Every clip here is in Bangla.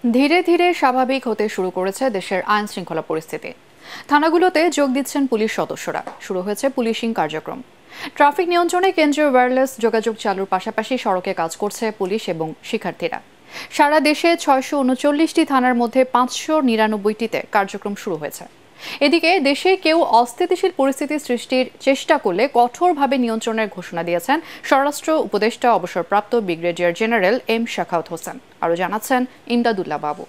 ধীরে ধীরে স্বাভাবিক হতে শুরু করেছে দেশের আইন শৃঙ্খলা পরিস্থিতি। থানাগুলোতে যোগ দিচ্ছেন পুলিশ সদস্যরা, শুরু হয়েছে পুলিশিং কার্যক্রম। ট্রাফিক নিয়ন্ত্রণে কেন্দ্রীয় ওয়্যারলেস যোগাযোগ চালুর পাশাপাশি সড়কে কাজ করছে পুলিশ এবং শিক্ষার্থীরা। সারা দেশে 639টি থানার মধ্যে 599টিতে কার্যক্রম শুরু হয়েছে। এদিকে দেশে কেউ অস্থিতিশীল পরিস্থিতি সৃষ্টির চেষ্টা করলে কঠোরভাবে নিয়ন্ত্রণের ঘোষণা দিয়েছেন স্বরাষ্ট্র উপদেষ্টা অবসরপ্রাপ্ত brigadier general M Sakhawat Hossain. আরও জানাচ্ছেন ইমদাদুল্লাহ বাবু।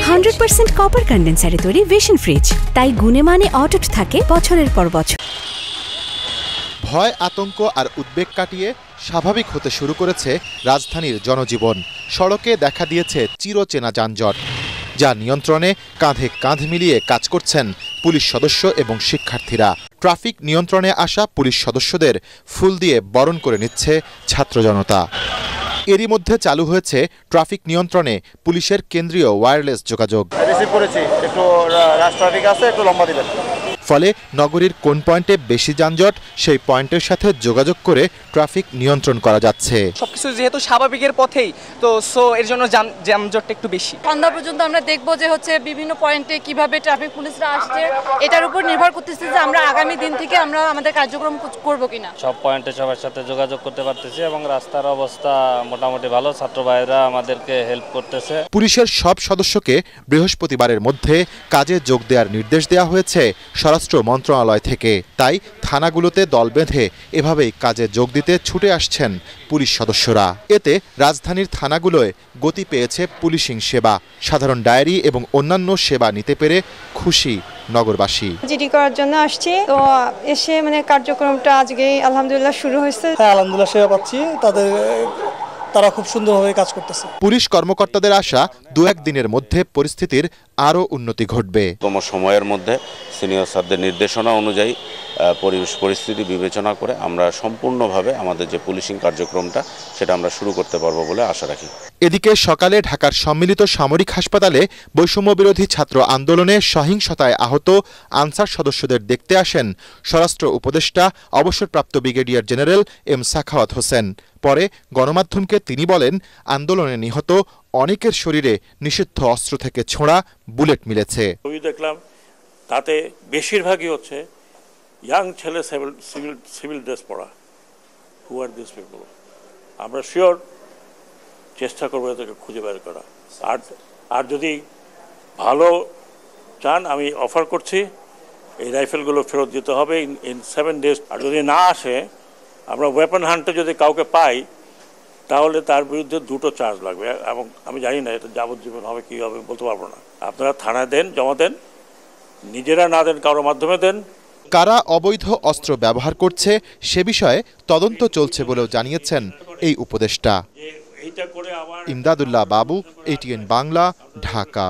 100% কপার কন্ডেন্সারে তৈরি ভিশন ফ্রিজ, তাই গুণে মানে অটুট থাকে বছরের পর বছর। ভয়, আতঙ্ক আর উদ্বেগ কাটিয়ে স্বাভাবিক হতে শুরু করেছে রাজধানীর জনজীবন। সড়কে দেখা দিয়েছে চিরচেনা যানজট, যা নিয়ন্ত্রণে কাঁধে কাঁধ মিলিয়ে কাজ করছেন পুলিশ সদস্য এবং শিক্ষার্থীরা। ট্রাফিক নিয়ন্ত্রণে আসা পুলিশ সদস্যদের ফুল দিয়ে বরণ করে নিচ্ছে ছাত্র জনতা। এরই মধ্যে চালু হয়েছে ট্রাফিক নিয়ন্ত্রণে পুলিশের কেন্দ্রীয় ওয়্যারলেস যোগাযোগ। ফলে নগরীর কোন পয়েন্টে বেশি যানজট, সেই পয়েন্টের সাথে যোগাযোগ করে ট্রাফিক নিয়ন্ত্রণ করা যাচ্ছে। সবকিছু যেহেতু স্বাভাবিকের পথেই, তো এর জন্য যানজটটা একটু বেশি। সন্ধ্যা পর্যন্ত আমরা দেখবো যে বিভিন্ন পয়েন্টে কিভাবে ট্রাফিক পুলিশরা আসছে, এটার উপর নির্ভর করতেছে যে আমরা আগামী দিন থেকে আমরা আমাদের কার্যক্রম করব কিনা। সব পয়েন্টে সবার সাথে যোগাযোগ করতে পারতেছি এবং রাস্তার অবস্থা মোটামুটি ভালো। ছাত্র ভাইরা আমাদেরকে হেল্প করতেছে। পুলিশের সব সদস্যকে বৃহস্পতিবারের মধ্যে কাজে যোগ দেওয়ার নির্দেশ দেওয়া হয়েছে স্বরাষ্ট্র মন্ত্রণালয় থেকে। তাই থানাগুলোতে দল বেঁধে এভাবেই কাজে যোগ দিতে ছুটে আসছেন পুলিশ সদস্যরা। এতে রাজধানীর থানাগুলোয় গতি পেয়েছে পুলিশিং সেবা। সাধারণ ডায়েরি এবং অন্যান্য সেবা নিতে পেরে খুশি নগরবাসী। জিডি করার জন্য আসছি, তো এসে কার্যক্রমটা আজকেই আলহামদুলিল্লাহ শুরু হয়েছে। হ্যাঁ, আলহামদুলিল্লাহ সেবা পাচ্ছি। তারা খুব সুন্দরভাবে কাজ করতেছে। পুলিশ কর্মকর্তাদের আশা 2-1 দিনের মধ্যে পরিস্থিতির আরও উন্নতি ঘটবে। কম সময়ের মধ্যে সিনিয়র স্যারদের নির্দেশনা অনুযায়ী পরিস্থিতি বিবেচনা করে আমরা সম্পূর্ণভাবে আমাদের যে পুলিশিং কার্যক্রমটা সেটা আমরা শুরু করতে পারবো বলে আশা রাখি। এদিকে সকালে ঢাকার সম্মিলিত সামরিক হাসপাতালে বৈষম্য বিরোধী ছাত্র আন্দোলনে সহিংসতায় আহত আনসার সদস্যদের দেখতে আসেন স্বরাষ্ট্র উপদেষ্টা অবসরপ্রাপ্ত brigadier general M Sakhawat Hossain. পরে গণমাধ্যমকে তিনি বলেন, আন্দোলনে নিহত অনেকের শরীরে নিষিদ্ধ অস্ত্র থেকে ছোঁড়া বুলেট মিলেছে। দেখলাম তাতে বেশিরভাগই হচ্ছে ইয়াং ছেলে, সিভিল ড্রেস পরা। হু আর দিস পিপল? আমরা শিওর চেষ্টা করবো এদেরকে খুঁজে বের করা। আর যদি ভালো চান, আমি অফার করছি এই রাইফেলগুলো ফেরত দিতে হবে ইন 7 days। আর যদি না আসে, আমরা ওয়েপন হান্টে যদি কাউকে পাই, তাহলে তার বিরুদ্ধে 2টো চার্জ লাগবে এবং আমি জানি না এটা যাবজ্জীবন হবে কি হবে বলতে পারবো না। আপনারা থানায় দেন, জমা দেন, নিজেরা না দেন কারোর মাধ্যমে দেন। কারা অবৈধ অস্ত্র ব্যবহার করছে সে বিষয়ে তদন্ত চলছে বলেও জানিয়েছেন এই উপদেষ্টা। ইমদাদুল্লাহ বাবু, ATN বাংলা, ঢাকা।